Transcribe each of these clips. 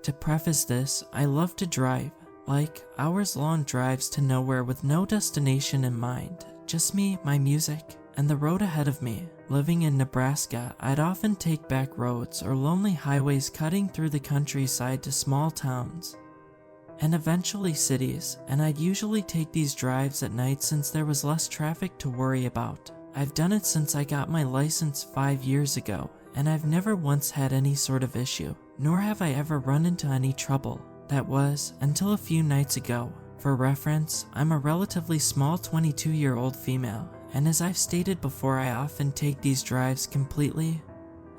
To preface this, I love to drive, like hours-long drives to nowhere with no destination in mind, just me, my music, and the road ahead of me. Living in Nebraska, I'd often take back roads or lonely highways cutting through the countryside to small towns, and eventually cities, and I'd usually take these drives at night since there was less traffic to worry about. I've done it since I got my license 5 years ago, and I've never once had any sort of issue, nor have I ever run into any trouble. That was, until a few nights ago. For reference, I'm a relatively small 22-year-old female, and as I've stated before, I often take these drives completely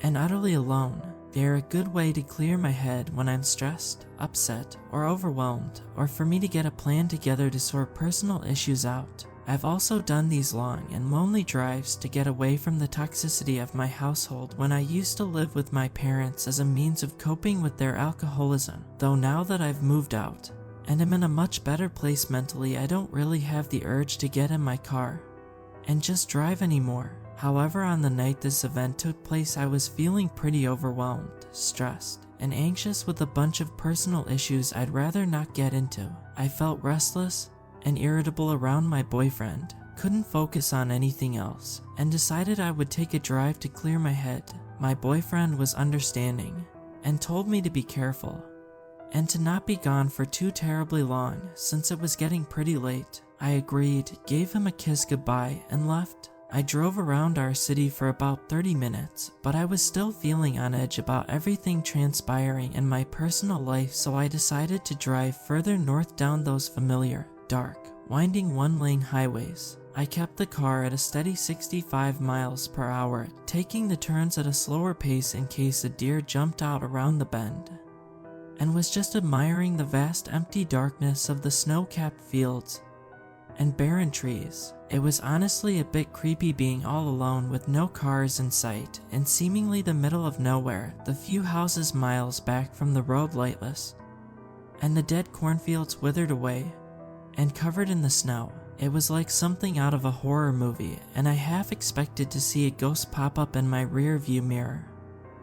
and utterly alone. They are a good way to clear my head when I'm stressed, upset, or overwhelmed, or for me to get a plan together to sort personal issues out. I've also done these long and lonely drives to get away from the toxicity of my household when I used to live with my parents as a means of coping with their alcoholism. Though now that I've moved out and am in a much better place mentally, I don't really have the urge to get in my car and just drive anymore. However, on the night this event took place, I was feeling pretty overwhelmed, stressed, and anxious with a bunch of personal issues I'd rather not get into. I felt restless and irritable around my boyfriend, couldn't focus on anything else, and decided I would take a drive to clear my head. My boyfriend was understanding and told me to be careful and to not be gone for too terribly long since it was getting pretty late. I agreed, gave him a kiss goodbye, and left. I drove around our city for about 30 minutes, but I was still feeling on edge about everything transpiring in my personal life, so I decided to drive further north down those familiar, dark, winding one-lane highways. I kept the car at a steady 65 miles per hour, taking the turns at a slower pace in case a deer jumped out around the bend, and was just admiring the vast empty darkness of the snow-capped fields and barren trees. It was honestly a bit creepy being all alone with no cars in sight in seemingly the middle of nowhere, the few houses miles back from the road lightless, and the dead cornfields withered away and covered in the snow. It was like something out of a horror movie, and I half expected to see a ghost pop up in my rear view mirror,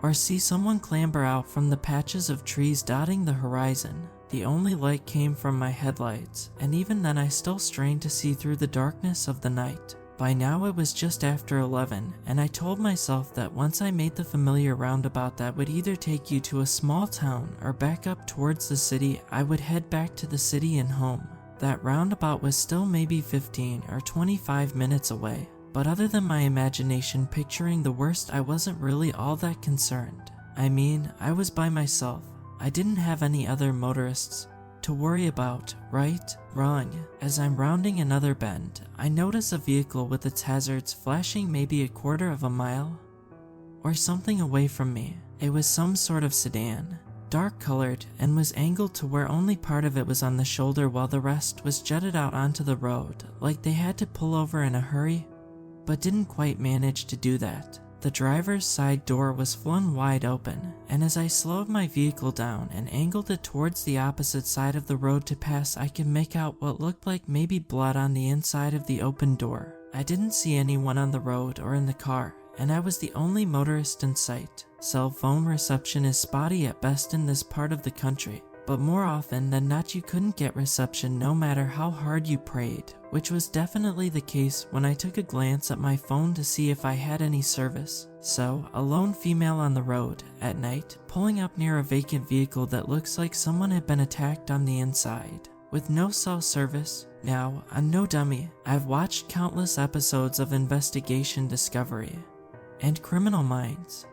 or see someone clamber out from the patches of trees dotting the horizon. The only light came from my headlights, and even then I still strained to see through the darkness of the night. By now it was just after 11, and I told myself that once I made the familiar roundabout that would either take you to a small town or back up towards the city, I would head back to the city and home. That roundabout was still maybe 15 or 25 minutes away, but other than my imagination picturing the worst, I wasn't really all that concerned. I mean, I was by myself. I didn't have any other motorists to worry about, right? Wrong. As I'm rounding another bend, I notice a vehicle with its hazards flashing maybe a quarter of a mile or something away from me. It was some sort of sedan, dark colored, and was angled to where only part of it was on the shoulder while the rest was jutted out onto the road, like they had to pull over in a hurry, but didn't quite manage to do that. The driver's side door was flung wide open, and as I slowed my vehicle down and angled it towards the opposite side of the road to pass, I could make out what looked like maybe blood on the inside of the open door. I didn't see anyone on the road or in the car, and I was the only motorist in sight. Cell phone reception is spotty at best in this part of the country, but more often than not you couldn't get reception no matter how hard you prayed, which was definitely the case when I took a glance at my phone to see if I had any service. So, a lone female on the road, at night, pulling up near a vacant vehicle that looks like someone had been attacked on the inside, with no cell service. Now, I'm no dummy. I've watched countless episodes of Investigation Discovery and Criminal Minds,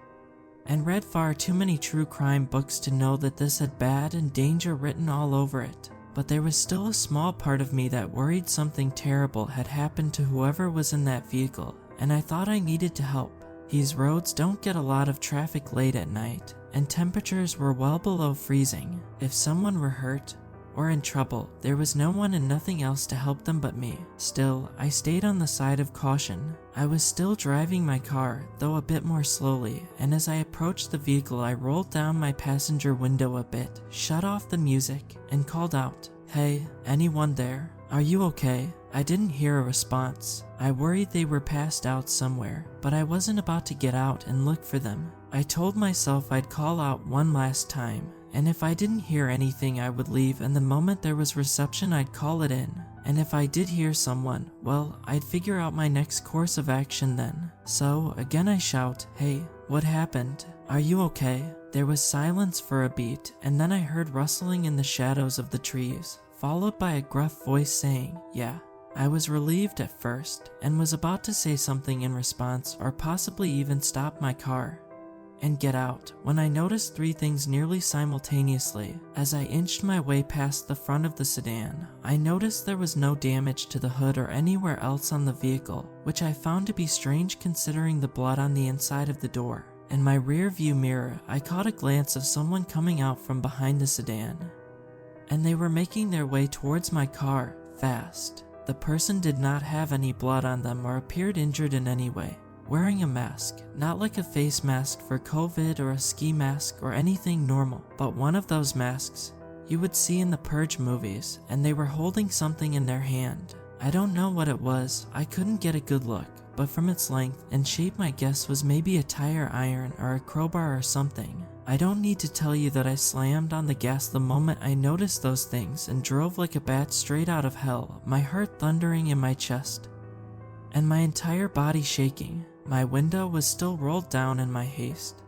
and read far too many true crime books to know that this had bad and danger written all over it. But there was still a small part of me that worried something terrible had happened to whoever was in that vehicle, and I thought I needed to help. These roads don't get a lot of traffic late at night, and temperatures were well below freezing. If someone were hurt or in trouble, there was no one and nothing else to help them but me. Still, I stayed on the side of caution. I was still driving my car, though a bit more slowly, and as I approached the vehicle I rolled down my passenger window a bit, shut off the music, and called out, "Hey, anyone there? Are you okay?" I didn't hear a response. I worried they were passed out somewhere, but I wasn't about to get out and look for them. I told myself I'd call out one last time, and if I didn't hear anything I would leave, and the moment there was reception I'd call it in. And if I did hear someone, well, I'd figure out my next course of action then. So again I shout, "Hey, what happened? Are you okay?" There was silence for a beat, and then I heard rustling in the shadows of the trees, followed by a gruff voice saying, "Yeah." I was relieved at first, and was about to say something in response, or possibly even stop my car and get out, when I noticed three things nearly simultaneously. As I inched my way past the front of the sedan, I noticed there was no damage to the hood or anywhere else on the vehicle, which I found to be strange considering the blood on the inside of the door. In my rear view mirror, I caught a glance of someone coming out from behind the sedan, and they were making their way towards my car, fast. The person did not have any blood on them or appeared injured in any way. Wearing a mask, not like a face mask for COVID or a ski mask or anything normal, but one of those masks you would see in the Purge movies, and they were holding something in their hand. I don't know what it was, I couldn't get a good look, but from its length and shape my guess was maybe a tire iron or a crowbar or something. I don't need to tell you that I slammed on the gas the moment I noticed those things and drove like a bat straight out of hell, my heart thundering in my chest and my entire body shaking. My window was still rolled down in my haste,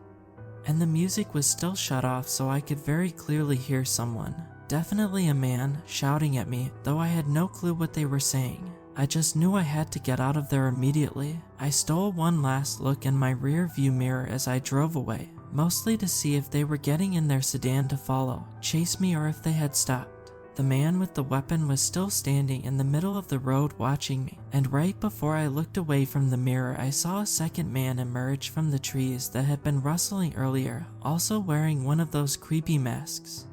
and the music was still shut off so I could very clearly hear someone, definitely a man, shouting at me, though I had no clue what they were saying. I just knew I had to get out of there immediately. I stole one last look in my rear view mirror as I drove away, mostly to see if they were getting in their sedan to follow, chase me, or if they had stopped. The man with the weapon was still standing in the middle of the road watching me, and right before I looked away from the mirror I saw a second man emerge from the trees that had been rustling earlier, also wearing one of those creepy masks,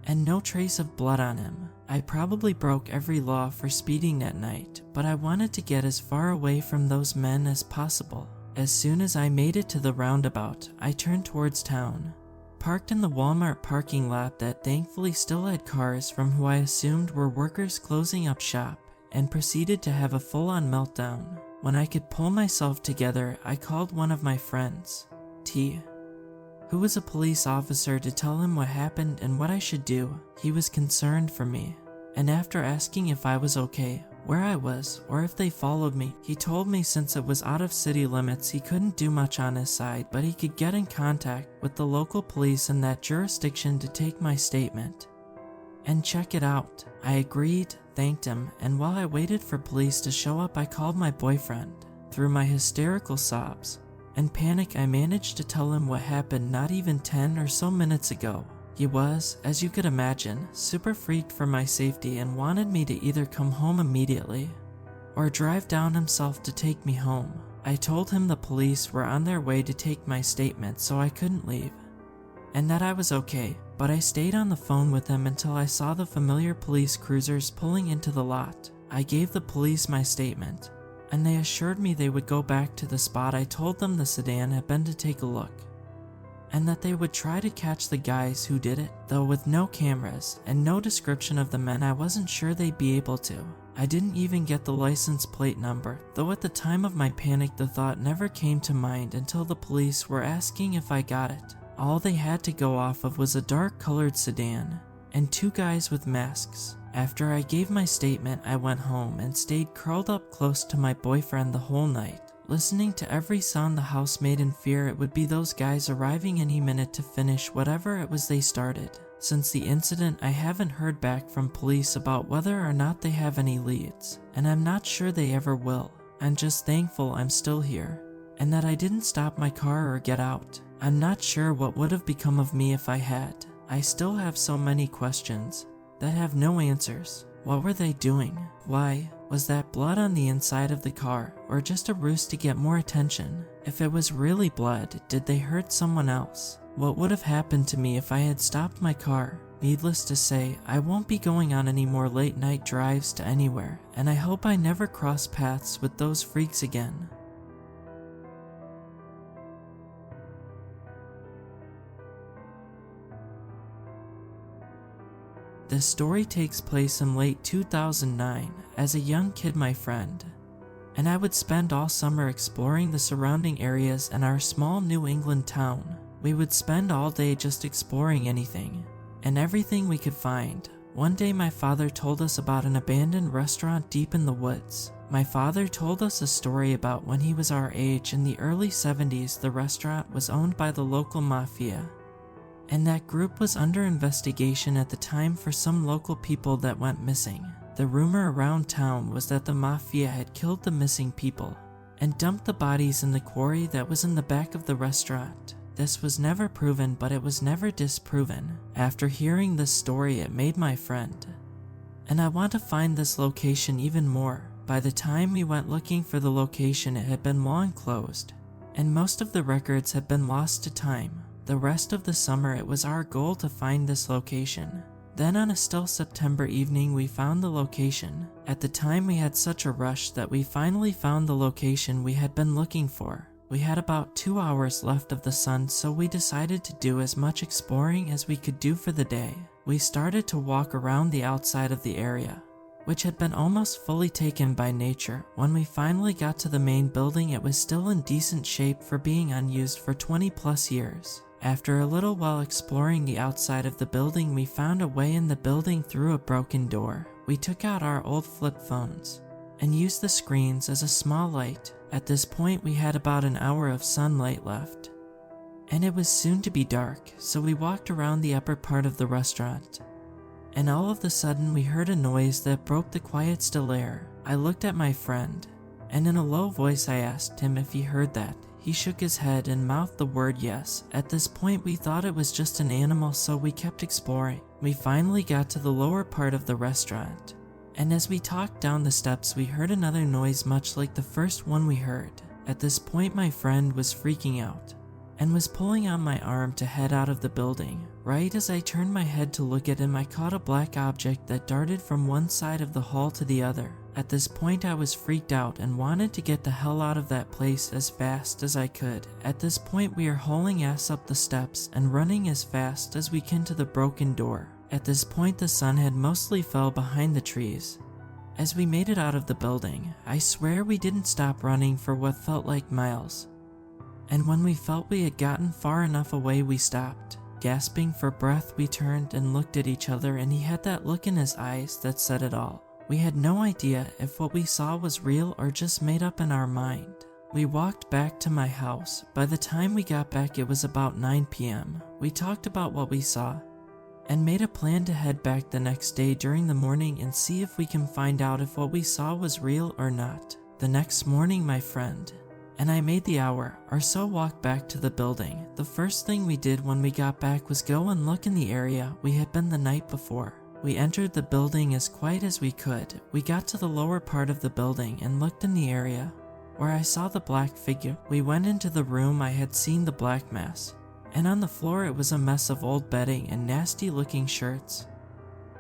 and no trace of blood on him. I probably broke every law for speeding that night, but I wanted to get as far away from those men as possible. As soon as I made it to the roundabout, I turned towards town, parked in the Walmart parking lot that thankfully still had cars from who I assumed were workers closing up shop, and proceeded to have a full-on meltdown. When I could pull myself together, I called one of my friends, T, who was a police officer, to tell him what happened and what I should do. He was concerned for me, and after asking if I was okay, where I was, or if they followed me, he told me since it was out of city limits he couldn't do much on his side, but he could get in contact with the local police in that jurisdiction to take my statement and check it out. I agreed, thanked him, and while I waited for police to show up I called my boyfriend. Through my hysterical sobs and panic I managed to tell him what happened not even 10 or so minutes ago. He was, as you could imagine, super freaked for my safety and wanted me to either come home immediately or drive down himself to take me home. I told him the police were on their way to take my statement so I couldn't leave, and that I was okay, but I stayed on the phone with him until I saw the familiar police cruisers pulling into the lot. I gave the police my statement, and they assured me they would go back to the spot I told them the sedan had been to take a look, and that they would try to catch the guys who did it. Though with no cameras and no description of the men, I wasn't sure they'd be able to. I didn't even get the license plate number, though at the time of my panic the thought never came to mind until the police were asking if I got it. All they had to go off of was a dark colored sedan and two guys with masks. After I gave my statement, I went home and stayed curled up close to my boyfriend the whole night, listening to every sound the house made in fear it would be those guys arriving any minute to finish whatever it was they started. Since the incident, I haven't heard back from police about whether or not they have any leads, and I'm not sure they ever will. I'm just thankful I'm still here, and that I didn't stop my car or get out. I'm not sure what would have become of me if I had. I still have so many questions that have no answers. What were they doing? Why? Was that blood on the inside of the car, or just a ruse to get more attention? If it was really blood, did they hurt someone else? What would have happened to me if I had stopped my car? Needless to say, I won't be going on any more late night drives to anywhere, and I hope I never cross paths with those freaks again. This story takes place in late 2009 as a young kid, my friend, and I would spend all summer exploring the surrounding areas in our small New England town. We would spend all day just exploring anything and everything we could find. One day my father told us about an abandoned restaurant deep in the woods. My father told us a story about when he was our age in the early 70s. The restaurant was owned by the local mafia, and that group was under investigation at the time for some local people that went missing. The rumor around town was that the mafia had killed the missing people and dumped the bodies in the quarry that was in the back of the restaurant. This was never proven, but it was never disproven. After hearing this story, it made my friend and I want to find this location even more. By the time we went looking for the location, it had been long closed, and most of the records had been lost to time. The rest of the summer, it was our goal to find this location. Then on a still September evening, we found the location. At the time, we had such a rush that we finally found the location we had been looking for. We had about 2 hours left of the sun, so we decided to do as much exploring as we could do for the day. We started to walk around the outside of the area, which had been almost fully taken by nature. When we finally got to the main building, it was still in decent shape for being unused for 20 plus years. After a little while exploring the outside of the building, we found a way in the building through a broken door. We took out our old flip phones and used the screens as a small light. At this point, we had about an hour of sunlight left, and it was soon to be dark, so we walked around the upper part of the restaurant. And all of a sudden we heard a noise that broke the quiet still air. I looked at my friend, and in a low voice I asked him if he heard that. He shook his head and mouthed the word yes. At this point we thought it was just an animal, so we kept exploring. We finally got to the lower part of the restaurant, and as we talked down the steps we heard another noise much like the first one we heard. At this point my friend was freaking out and was pulling on my arm to head out of the building. Right as I turned my head to look at him, I caught a black object that darted from one side of the hall to the other. At this point I was freaked out and wanted to get the hell out of that place as fast as I could. At this point we are hauling ass up the steps and running as fast as we can to the broken door. At this point the sun had mostly fell behind the trees. As we made it out of the building, I swear we didn't stop running for what felt like miles. And when we felt we had gotten far enough away, we stopped. Gasping for breath, we turned and looked at each other, and he had that look in his eyes that said it all. We had no idea if what we saw was real or just made up in our mind. We walked back to my house. By the time we got back, it was about 9 p.m. We talked about what we saw and made a plan to head back the next day during the morning and see if we can find out if what we saw was real or not. The next morning, my friend and I made the hour or so walk back to the building. The first thing we did when we got back was go and look in the area we had been the night before. We entered the building as quiet as we could. We got to the lower part of the building and looked in the area where I saw the black figure. We went into the room I had seen the black mass, and on the floor it was a mess of old bedding and nasty looking shirts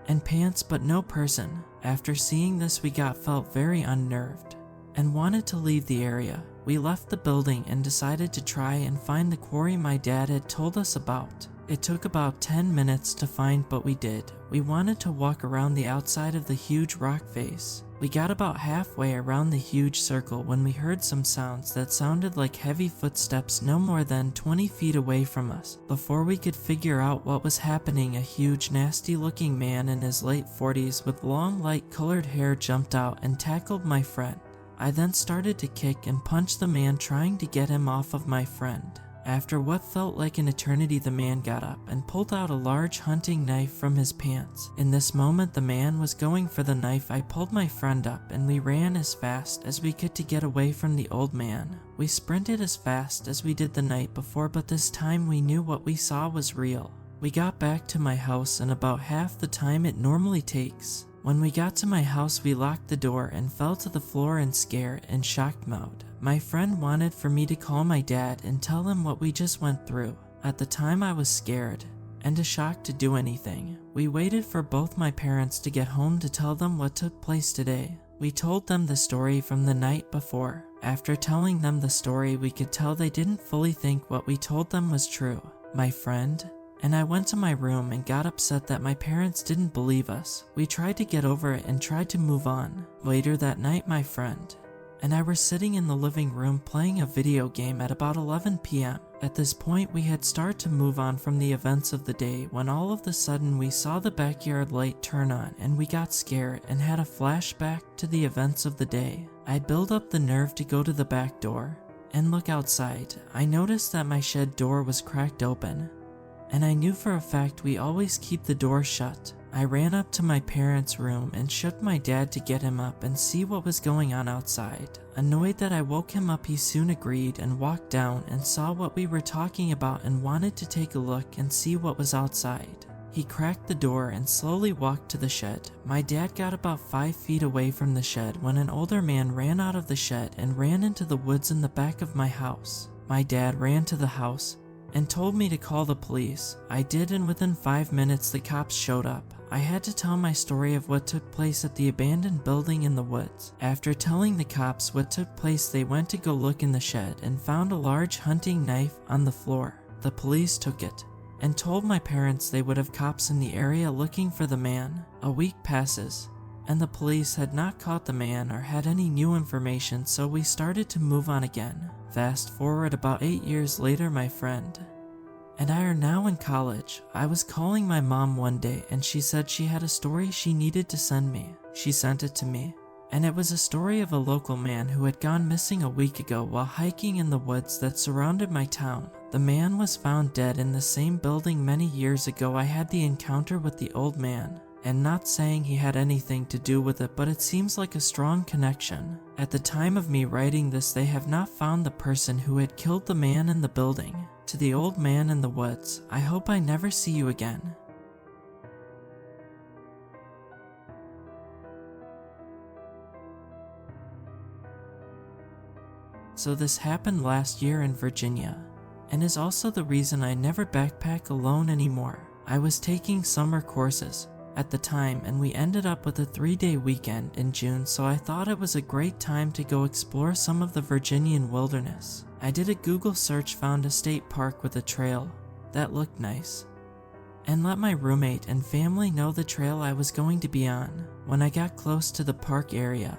and pants, but no person. After seeing this, we felt very unnerved and wanted to leave the area. We left the building and decided to try and find the quarry my dad had told us about. It took about 10 minutes to find, but we did. We wanted to walk around the outside of the huge rock face. We got about halfway around the huge circle when we heard some sounds that sounded like heavy footsteps no more than 20 feet away from us. Before we could figure out what was happening, a huge nasty looking man in his late 40s with long light colored hair jumped out and tackled my friend. I then started to kick and punch the man, trying to get him off of my friend. After what felt like an eternity, the man got up and pulled out a large hunting knife from his pants. In this moment, the man was going for the knife. I pulled my friend up and we ran as fast as we could to get away from the old man. We sprinted as fast as we did the night before, but this time we knew what we saw was real. We got back to my house in about half the time it normally takes. When we got to my house, we locked the door and fell to the floor in scare and shocked mode. My friend wanted for me to call my dad and tell him what we just went through. At the time, I was scared and too shocked to do anything. We waited for both my parents to get home to tell them what took place today. We told them the story from the night before. After telling them the story, we could tell they didn't fully think what we told them was true. My friend and I went to my room and got upset that my parents didn't believe us. We tried to get over it and tried to move on. Later that night, my friend and I were sitting in the living room playing a video game at about 11 p.m. At this point, we had started to move on from the events of the day when all of a sudden we saw the backyard light turn on and we got scared and had a flashback to the events of the day. I built up the nerve to go to the back door and look outside. I noticed that my shed door was cracked open, and I knew for a fact we always keep the door shut. I ran up to my parents' room and shook my dad to get him up and see what was going on outside. Annoyed that I woke him up, he soon agreed and walked down and saw what we were talking about and wanted to take a look and see what was outside. He cracked the door and slowly walked to the shed. My dad got about 5 feet away from the shed when an older man ran out of the shed and ran into the woods in the back of my house. My dad ran to the house and told me to call the police. I did, and within 5 minutes the cops showed up. I had to tell my story of what took place at the abandoned building in the woods. After telling the cops what took place, they went to go look in the shed and found a large hunting knife on the floor. The police took it and told my parents they would have cops in the area looking for the man. A week passes, and the police had not caught the man or had any new information, so we started to move on again. Fast forward about 8 years later, my friend and I are now in college. I was calling my mom one day and she said she had a story she needed to send me. She sent it to me, and it was a story of a local man who had gone missing a week ago while hiking in the woods that surrounded my town. The man was found dead in the same building many years ago. I had the encounter with the old man, and not saying he had anything to do with it, but it seems like a strong connection. At the time of me writing this, they have not found the person who had killed the man in the building. To the old man in the woods, I hope I never see you again. So this happened last year in Virginia, and is also the reason I never backpack alone anymore. I was taking summer courses at the time, and we ended up with a 3-day weekend in June, so I thought it was a great time to go explore some of the Virginian wilderness. I did a Google search, found a state park with a trail that looked nice, and let my roommate and family know the trail I was going to be on. When I got close to the park area,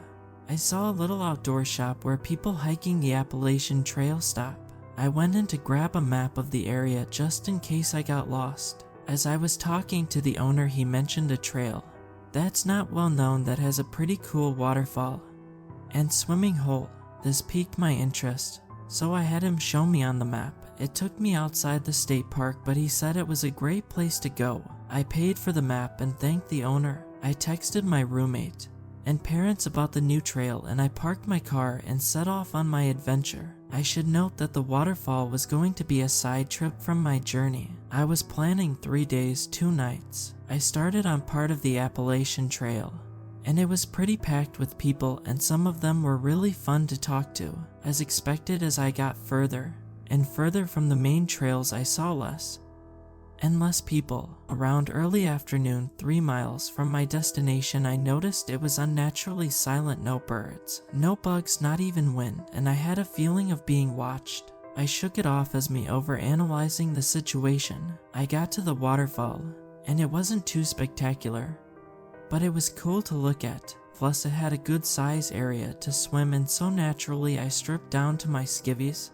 I saw a little outdoor shop where people hiking the Appalachian Trail stop. I went in to grab a map of the area just in case I got lost. As I was talking to the owner, he mentioned a trail that's not well known that has a pretty cool waterfall and swimming hole. This piqued my interest, so I had him show me on the map. It took me outside the state park, but he said it was a great place to go. I paid for the map and thanked the owner. I texted my roommate and parents about the new trail, and I parked my car and set off on my adventure. I should note that the waterfall was going to be a side trip from my journey. I was planning 3 days, 2 nights. I started on part of the Appalachian Trail, and it was pretty packed with people, and some of them were really fun to talk to. As expected, as I got further and further from the main trails, I saw less and less people. Around early afternoon, 3 miles from my destination, I noticed it was unnaturally silent. No birds, no bugs, not even wind, and I had a feeling of being watched. I shook it off as me overanalyzing the situation. I got to the waterfall, and it wasn't too spectacular, but it was cool to look at. Plus it had a good size area to swim in, so naturally I stripped down to my skivvies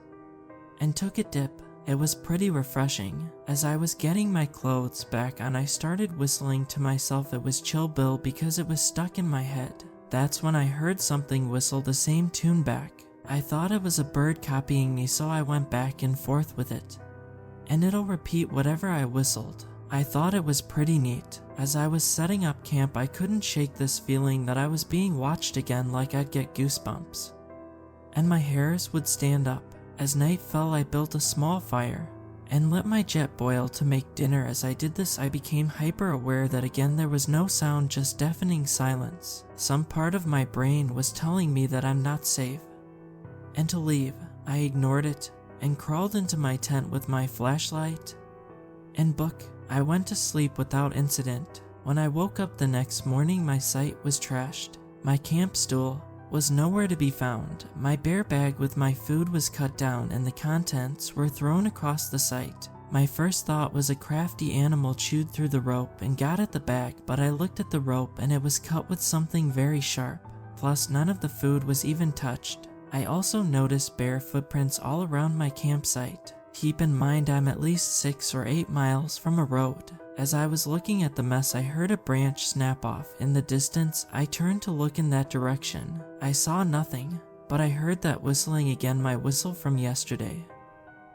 and took a dip. It was pretty refreshing. As I was getting my clothes back on, I started whistling to myself. It was Chill Bill because it was stuck in my head. That's when I heard something whistle the same tune back. I thought it was a bird copying me, so I went back and forth with it, and it'll repeat whatever I whistled. I thought it was pretty neat. As I was setting up camp, I couldn't shake this feeling that I was being watched again, like I'd get goosebumps and my hairs would stand up. As night fell, I built a small fire and let my jet boil to make dinner. As I did this, I became hyper aware that again there was no sound, just deafening silence. Some part of my brain was telling me that I'm not safe and to leave. I ignored it and crawled into my tent with my flashlight and book. I went to sleep without incident. When I woke up the next morning, my site was trashed. My camp stool was nowhere to be found. My bear bag with my food was cut down and the contents were thrown across the site. My first thought was a crafty animal chewed through the rope and got at the bag, but I looked at the rope and it was cut with something very sharp. plus none of the food was even touched. I also noticed bare footprints all around my campsite. Keep in mind I'm at least 6 or 8 miles from a road. As I was looking at the mess, I heard a branch snap off in the distance. I turned to look in that direction. I saw nothing, but I heard that whistling again, my whistle from yesterday.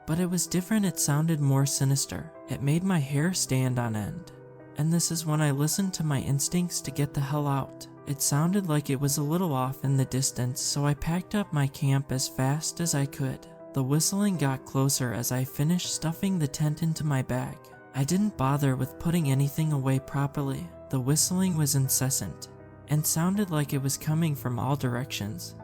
But it was different, it sounded more sinister. It made my hair stand on end. And this is when I listened to my instincts to get the hell out. It sounded like it was a little off in the distance, so I packed up my camp as fast as I could. The whistling got closer as I finished stuffing the tent into my bag. I didn't bother with putting anything away properly. The whistling was incessant and sounded like it was coming from all directions.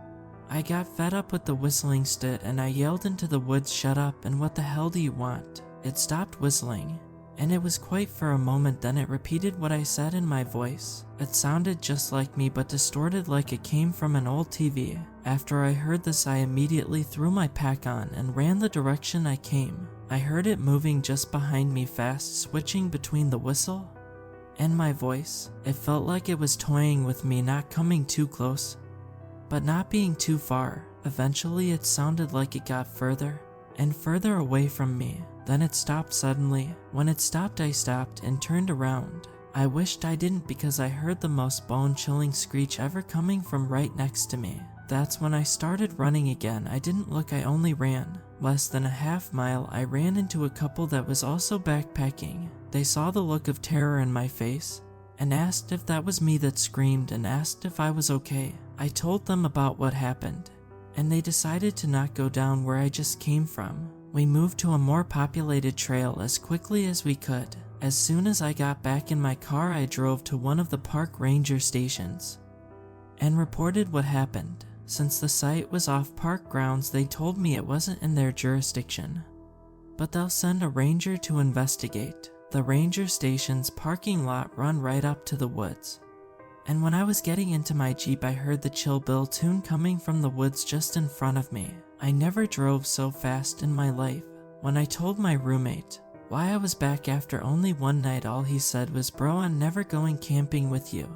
I got fed up with the whistling and I yelled into the woods, "Shut up, and what the hell do you want?" It stopped whistling, and it was quiet for a moment, then it repeated what I said in my voice. It sounded just like me but distorted, like it came from an old TV. After I heard this, I immediately threw my pack on and ran the direction I came. I heard it moving just behind me fast, switching between the whistle and my voice. It felt like it was toying with me, not coming too close, but not being too far. Eventually it sounded like it got further and further away from me. Then it stopped suddenly. When it stopped, I stopped and turned around. I wished I didn't, because I heard the most bone-chilling screech ever coming from right next to me. That's when I started running again. I didn't look, I only ran. Less than a half mile, I ran into a couple that was also backpacking. They saw the look of terror in my face and asked if that was me that screamed, and asked if I was okay. I told them about what happened, and they decided to not go down where I just came from. We moved to a more populated trail as quickly as we could. As soon as I got back in my car, I drove to one of the park ranger stations and reported what happened. Since the site was off park grounds, they told me it wasn't in their jurisdiction, but they'll send a ranger to investigate. The ranger station's parking lot run right up to the woods, and when I was getting into my Jeep, I heard the Chill Bill tune coming from the woods just in front of me. I never drove so fast in my life. When I told my roommate why I was back after only one night, all he said was, "Bro, I'm never going camping with you."